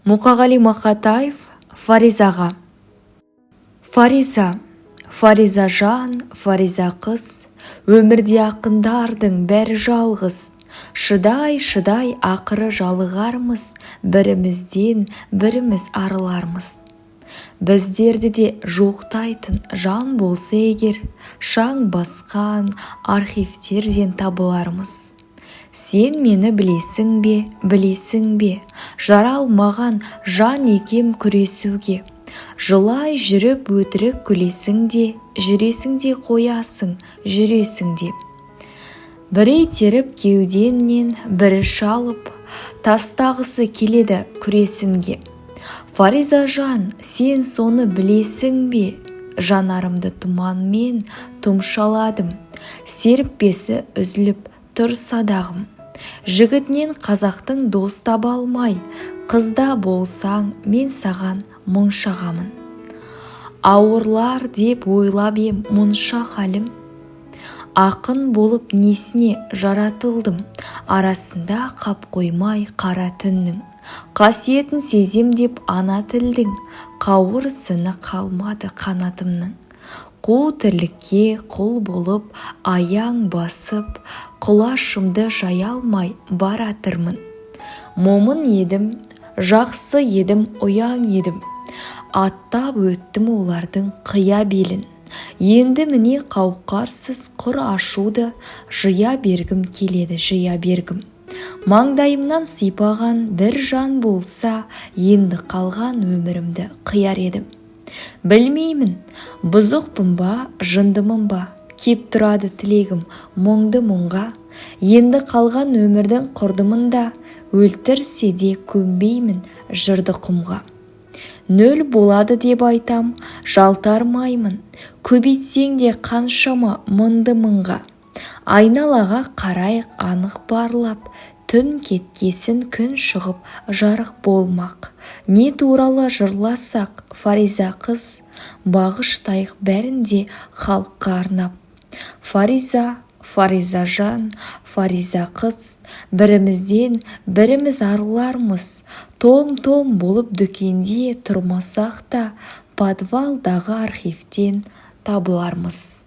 Мұқағали Мақатаев Фаризаға. Фариза жан, Фариза қыз, өмірде ақындардың бәрі жалғыз. Шыдай ақыры жалығармыз, бірімізден біріміз арылармыз. Біздерді де жоқтайтын жан болса егер, шаң басқан архивтерден табылармыз. Сен мені білесің бе, жаралмаған жан екем күресуге. Жылай жүріп өтірік күлесің де, жүресің де қоясың, жүресің де. Бірі теріп кеуденнен, бірі шалып, тастағысы келеді күресінге. Фариза жан, сен соны білесің бе? Жанарымды тұманмен тұмшаладым, серіппесі үзіліп тұр садағым. Жігітнен қазақтың дос таба алмай, қызда болсаң мен саған мұң шағамын. Ауырлар деп ойлап ем мұнша халім, ақын болып несіне жаратылдым, арасында қап қоймай қара түннің. Қасиетін сезем деп ана тілдің, қауыр сыны қалмады қанатымның. Қу тірлікке құл болып, аяң басып, құлашымды жая алмай баратырмын. Момын едім, жақсы едім, ұяң едім. Аттап өттім олардың қия белін. Енді міне қауқарсыз құр ашуды жия бергім келеді, жия бергім. Маңдайымнан сипаған бір жан болса, енді қалған өмірімді қияр едім. Білмеймін, бұзықпын ба, жындымын ба, кеп тұрады тілегім мұңды мұңға. Енді қалған өмірдің құрдымында, өлтірсе де көнбеймін жырды құмға. Нөл болады деп айтам, жалтармаймын, көбейтсең де қаншама мыңды мыңға. Айналаға қарайық анық барлап, түн кеткесін күн шығып жарық болмақ. Не туралы жырласақ, Фариза қыз, бағыштайық бәрінде халыққа арнап. Фариза жан, Фариза қыз, бірімізден біріміз арылармыз. Том-том болып дүкенде тұрмасақ та, подвалдағы архивтен табылармыз.